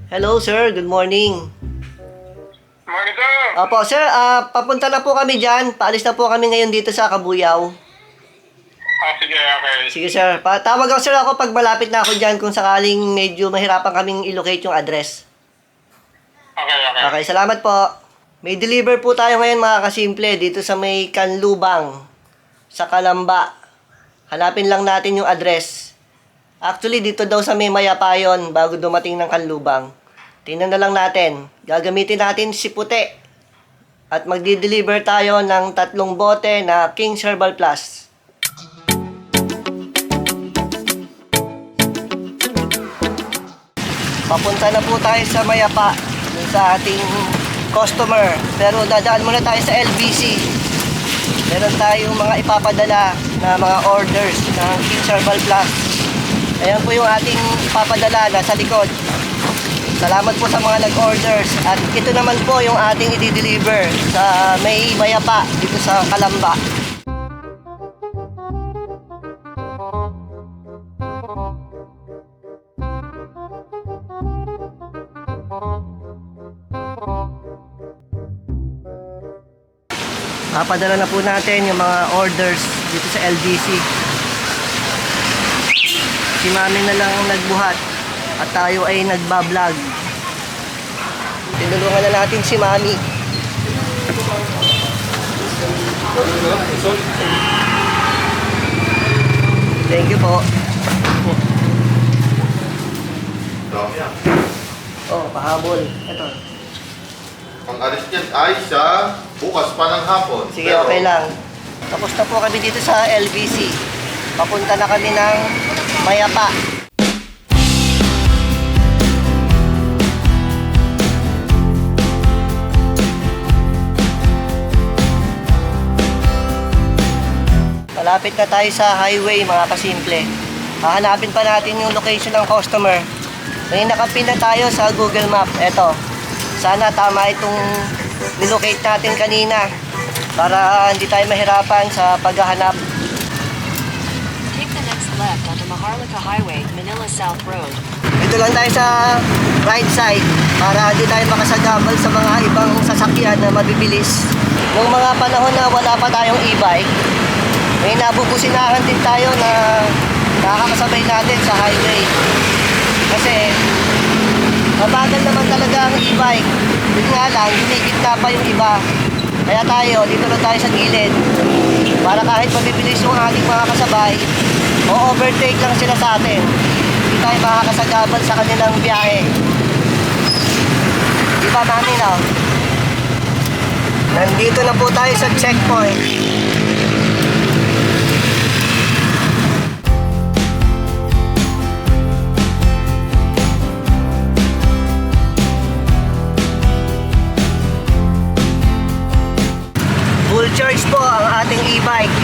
Hello sir, good morning. Morning, sir. Opo sir, papunta na po kami dyan. Paalis na po kami ngayon dito sa Kabuyaw. Sige, okay. Sige sir, patawag ako sir ako pag malapit na ako dyan kung sakaling medyo mahirapan kaming ilocate yung address. Okay. Okay, salamat po. May deliver po tayo ngayon mga kasimple dito sa may Kanlubang sa Kalamba. Hanapin lang natin yung address. Actually, dito daw sa may Mayapayon bago dumating ng Kanlubang. Tingnan na lang natin. Gagamitin natin si puti. At magdi-deliver tayo ng 3 bote na King's Herbal Plus. Papunta na po tayo sa Mayapa dun sa ating customer. Pero dadaan muna tayo sa LBC. Meron tayong mga ipapadala na mga orders ng King's Herbal Plus. Ayan po yung ating ipapadala nasa likod. Salamat po sa mga nag-orders. At ito naman po yung ating i-deliver sa may Mayapa dito sa Kalamba. Papadala na po natin yung mga orders dito sa LBC. Si Mami na lang ang nagbuhat at tayo ay nagbablog. Tinulungan na natin si Mami. Thank you po. Oh, pahabol. Ito. Ang alis niyan ay sa bukas pa ng hapon. Sige, okay lang. Tapos na po kami dito sa LBC. Papunta na kami ng Mayapa. Malapit na tayo sa highway mga kasimple. Hahanapin pa natin yung location ng customer. May nakapin na tayo sa Google Map. Eto. Sana tama itong nilocate natin kanina para hindi tayo mahirapan sa paghahanap. Take the next left onto Maharlika Highway, Manila South Road. Dito lang tayo sa right side para hindi tayo makasagabal sa mga ibang sasakyan na mabibilis. Noong mga panahon na wala pa tayong e-bike, may nabubusinahan din tayo na nakakasabay natin sa highway. Kasi mabagal naman talaga ang e-bike. Yun nga lang, hinigit pa yung iba. Kaya tayo, dito lang tayo sa gilid. Para kahit mabibilis yung ating mga kasabay, o overtake lang sila sa atin. Hindi tayo makakasagabal sa kanilang biyahe. Di ba mami, no? Nandito na po tayo sa checkpoint. Full charge po ang ating e-bike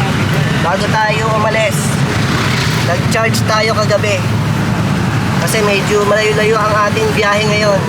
bago tayo umalis. Nag-charge tayo kagabi kasi medyo malayo-layo ang ating biyahe ngayon.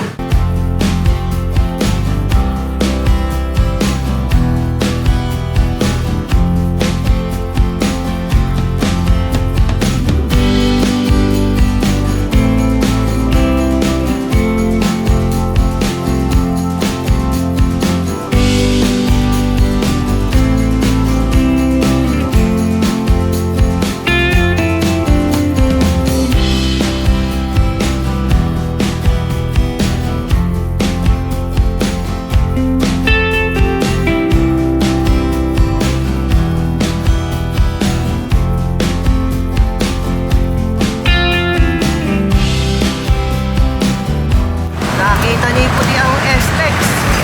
Nakita ni Puti ang S-Lex.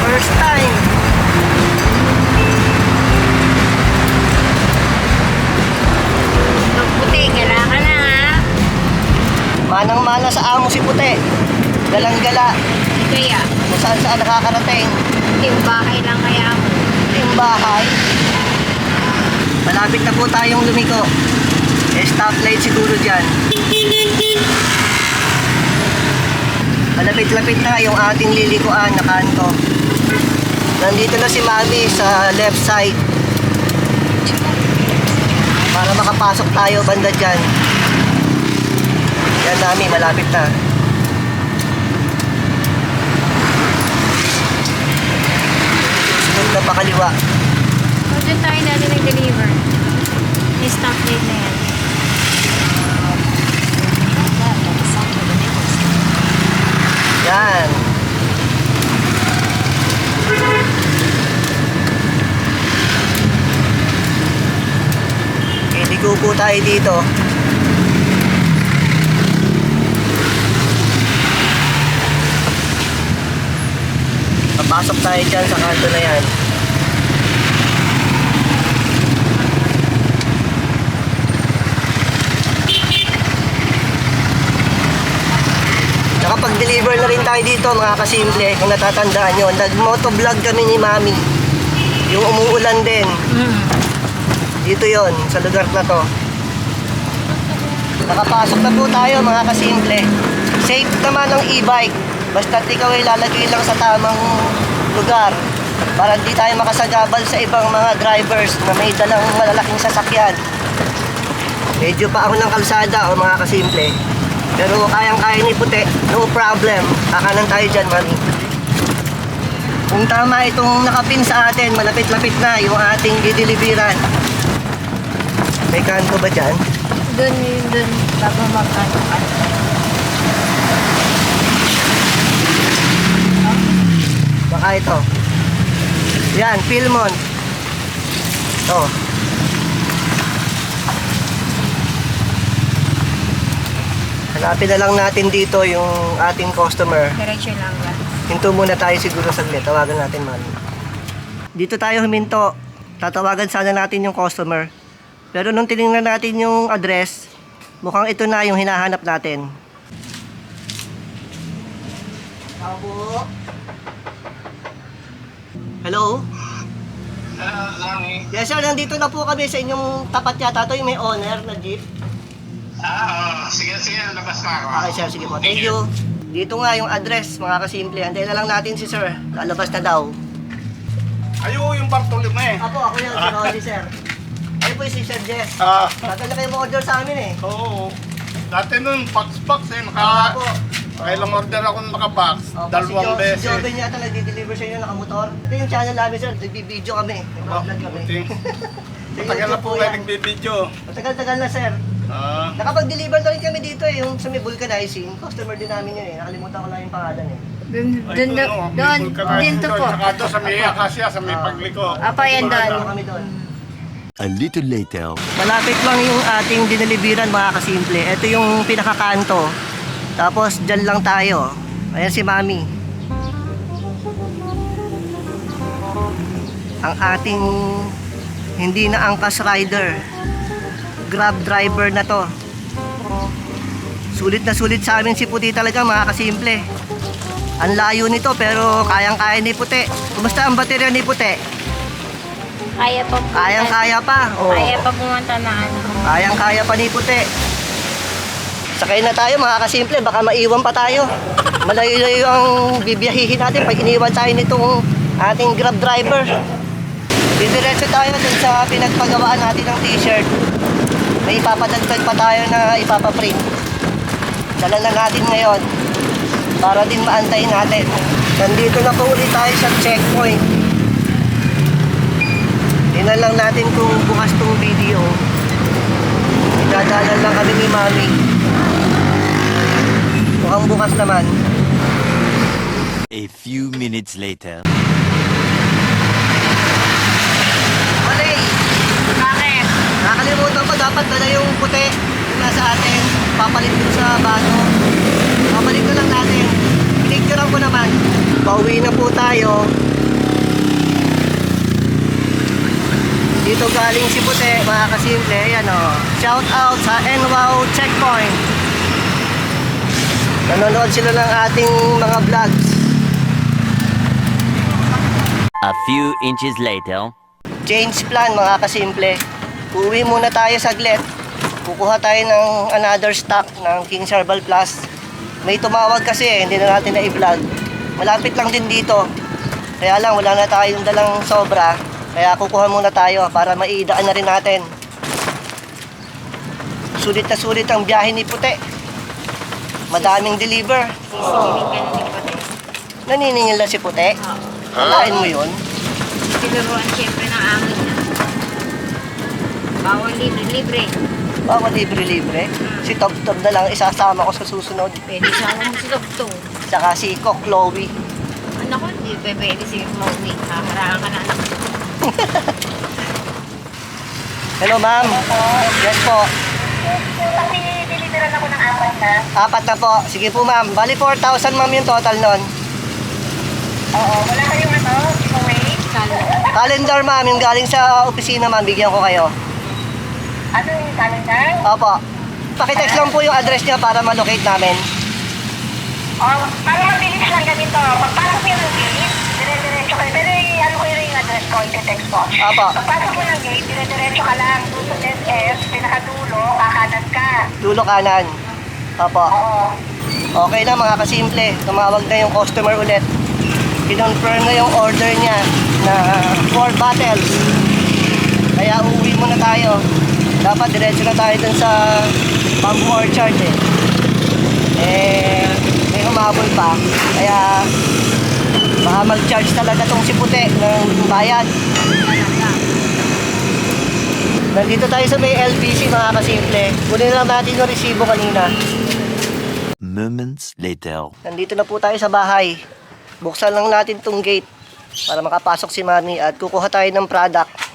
First time. Puti, kailangan na ha. Manang-mana sa amo si Puti. Galang-gala. Kaya, Kung saan-saan nakakarating. yung bahay lang kaya mo. Yung bahay. Malapit na po tayong lumiko. Stoplight siguro dyan. Malapit-lapit na yung ating lilikuan na kanto. Nandito na si Mami sa left side. Para makapasok tayo banda dyan. Yan Mami, malapit na. na pakaliwa. So, dyan tayo dati nag-deliver. May stop date na yan. Turn left onto Santo Domingo Street. Yan. Iligo po tayo dito. Papasok tayo dyan sa kanto na yan. Nakapag-deliver na rin tayo dito mga kasimple. Kung natatandaan nyo, nag-motovlog kami ni Mami. Yung umuulan din. Dito yon sa lugar na to. Nakapasok na po tayo mga kasimple. Safe naman ang e-bike. Basta't ikaw ay lalagay lang sa tamang lugar para hindi tayo makasagabal sa ibang mga drivers na may dalang malalaking sasakyan. Medyo pa ako ng kalsada o mga kasimple. Pero kayang-kaya ni puti, no problem. Kakanan tayo dyan, Mami. Kung tama itong nakapin sa atin, malapit-lapit na yung ating dideliveran. May kanto ba dyan? Doon, bago mag-ano. Baka ito. Yan, Philmont. Ito. Hanapin na lang natin dito yung ating customer. Diretso lang ba? Hinto muna tayo siguro saglit. Tawagan natin, Mami. Dito tayo huminto. Tatawagan sana natin yung customer. Pero nung tinignan natin yung address, mukhang ito na yung hinahanap natin. Abo. Hello? Yes sir, nandito na po kami sa inyong tapat yata. Ito yung may owner na jeep. Sige, labas na ako. Okay sir, sige po. Thank you. Dito nga yung address, mga kasimple. Antayin na lang natin si sir. Lalabas na daw. Ayo, yung Bartolome eh. Ako yan, si Rolly sir. Ayun po yung si Sir Jess. Ah, Tagal na kayo mo-order sa amin eh. oo. Dati nun, box eh. Ako. Kailang order ako ng naka-box. Dalawang Si beses. Joven yata nagdi-deliver sa inyo nakamotor. Ito yung channel namin sir, nagbi-video kami. Oh, Nag-vlog kami. buti. Sa Matagal na YouTube po po kayo yan. nagbibideo. Matagal-tagal na sir. Ah, Nakapag-deliver na rin kami dito eh, yung sa may vulcanizing. Customer din namin yun eh, nakalimutan ko lang yung pangalan eh. Doon, ay, doon, vulcanizer dito po. Saka doon sa may akasya, sa may pagliko. Apa yan Ano doon. kami doon. A little later. Malapit lang yung ating dineliveran mga kasimple. Ito yung pinakakanto. Tapos dyan lang tayo. Ayan si Mami. Ang ating hindi na angkas rider. Grab driver na to. Sulit na sulit sa amin si Puti talaga mga kasimple. Ang layo nito pero kayang-kaya ni Puti. Kumusta ang baterya ni Puti? Kaya pa po. Kayang-kaya pa. Oh. Kaya pa pumunta na ano. Kayang-kaya pa ni Puti. Sakay na tayo mga kasimple, baka maiwan pa tayo. Malayo-layo ang bibiyahihin natin pag iniwan tayo nitong ating Grab driver. Didiretso tayo dun sa pinagpagawaan natin ng t-shirt. May ipapadagdag pa tayo na ipapaprint. Dala na natin ngayon para din maantay natin. Nandito na po ulit tayo sa checkpoint. Tingnan lang natin kung bukas tong video. Idadalan lang kami ni Mami. Mukhang bukas naman. A few minutes later. Mali! Bakit? Nakalimutan ko dapat dala yung puti yung nasa atin. Papalit ko sa baso. Papalit ko lang natin. Pinicturean ko naman. Pauwi na po tayo. Dito galing si Puti, mga kasimple. Ayan o. Shout out sa NWOW Checkpoint. Nanonood sila ng ating mga vlogs. A few inches later. Change plan mga kasimple. Uwi muna tayo saglit. Kukuha tayo ng another stock ng King's Herbal Plus. May tumawag kasi hindi na natin na-i-vlog. Malapit lang din dito. Kaya lang wala na tayong dalang sobra. Kaya kukuha muna tayo para maiidaan na rin natin. Sulit na sulit ang biyahe ni Puti. Madaming deliver. Sisiling ka na ni Puti. Naniningil na si Puti. Kalain mo yun. tinuruan siyempre ng amo niya. Bawal libre-libre. Bawal libre-libre. Si Tob Tob na lang isasama ko sa susunod. Pwede sama mo si Dogtong. Tsaka si Cock Chloe. Anak ko, hindi pwede si Moni. Haharaan ka na anak ko. Hello, ma'am. Yes po. Kasi deliveran ako ng 4 na. 4 na po. Sige po, ma'am. Bali 4,000, ma'am, yung total nun. Oo, wala kayong giveaway? Calendar, ma'am. Yung galing sa opisina, ma'am. Bigyan ko kayo. Ano yung calendar? Opo. Pakitext lang po yung address niya para malocate namin. Para mabilis lang ganito. Pagpasok mo ng gate, dire-diretso ka. Pero ano ko yung address ko, iti-text ko. Opo. Pagpasok mo ng gate, dire-diretso ka lang. Doon sa SS, pinakadulo, kakanan ka. Dulo kanan. Opo. Oo. Okay na, mga kasimple. Tumawag na yung customer ulit. Kinonfirm na yung order niya na 4 bottles. Kaya uuwi muna tayo. Dapat diretso na tayo dun sa Bamboo Orchard may humabol pa. Kaya baka mag-charge talaga tong si Puti ng bayad. Nandito tayo sa may LBC, mga kasimple. Kunin lang natin yung resibo kanina. Moments later. Nandito na po tayo sa bahay. Buksan lang natin tong gate para makapasok si Mami at kukuha tayo ng product.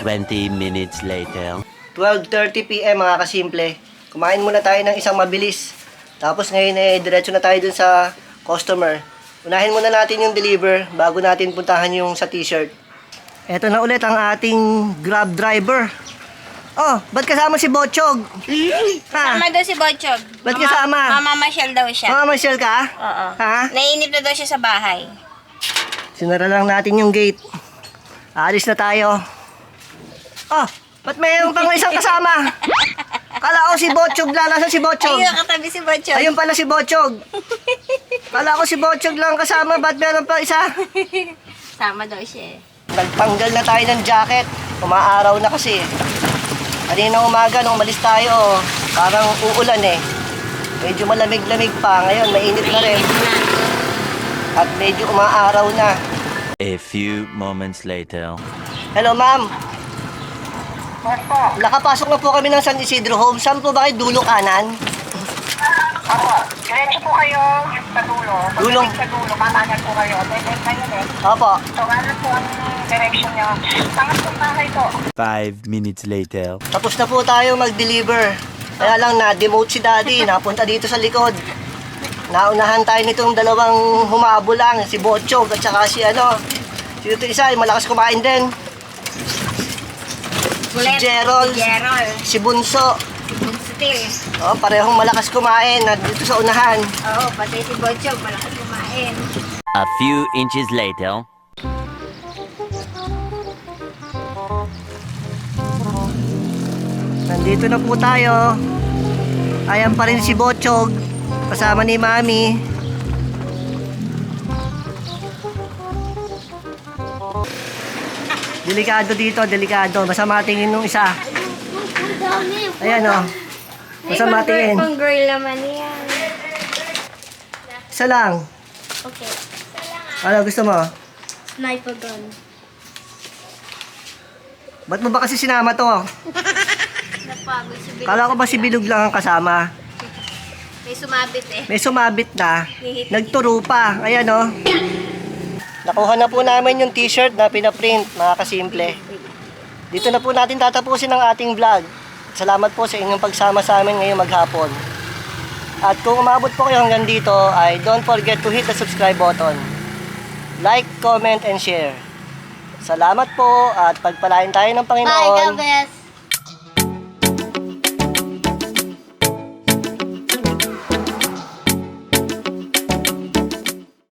20 minutes later. 12:30 PM, mga kasimple. Kumain muna tayo ng isang mabilis. Tapos ngayon diretso na tayo dun sa customer. Unahin muna natin yung deliver bago natin puntahan yung sa t-shirt. Eto na ulit ang ating Grab driver. Oh, ba't kasama si Botchog? Ha? Sama daw si Botchog. Ba't kasama? Mamamasyal daw siya. Mamasyal ka? Oo. Ha? Naiinip na daw siya sa bahay. Sinara lang natin yung gate. Aalis na tayo. Oh, ba't mayroon pang isang kasama? Kala ko si Botchog lang. Nasaan si Botchog? Ayun, katabi si Botchog. Ayun pala si Botchog. Kala ko si Botchog lang kasama. Ba't meron pa isa? Sama daw siya eh. Nagtanggal na tayo ng jacket. Umaaraw na kasi. Kanina umaga nung umalis tayo, parang uulan Medyo malamig-lamig pa. Ngayon, mainit na rin. At medyo umaaraw na. A few moments later. Hello, ma'am. Yes po. Nakapasok na po kami ng San Isidro Home. Saan po ba kayo? Dulo kanan? Opo. Diretso po kayo sa dulo. Dulong. Sa dulo, kakanan po kayo. Pwede kayo Opo. So, ano po ang direction nyo? Tangat po bahay po. 5 minutes later. Tapos na po tayo mag-deliver. Kaya lang na-demote si Daddy. Napunta dito sa likod. Naunahan tayo nitong dalawang humabol lang. Si Botchog at saka si Sino ito isa? Yung malakas kumain din. Si Gerald. Si Bunso. Still. Oh, parehong malakas kumain dito sa unahan. Oo, pati si Botchog, malakas kumain. A few inches later. Nandito na po tayo. Ayan pa rin si Botchog. Kasama ni Mami. Delikado dito, delikado. Masama tingin nung isa. Ayan o. Masama tingin. Pang girl naman yan. Isa lang. Okay. Ano gusto mo? Sniper gun. Ba't mo ba kasi sinama to? Napagod si Bilog. Kala ko ba si Bilog lang ang kasama? May sumabit eh. May sumabit na. Nagturo pa. Ayan o. Nakuha na po namin yung t-shirt na pinaprint, mga kasimple. Dito na po natin tatapusin ang ating vlog. Salamat po sa inyong pagsama sa amin ngayong maghapon. At kung umabot po kayo hanggang dito, ay don't forget to hit the subscribe button. Like, comment, and share. Salamat po at pagpalain tayo ng Panginoon. Bye, God bless.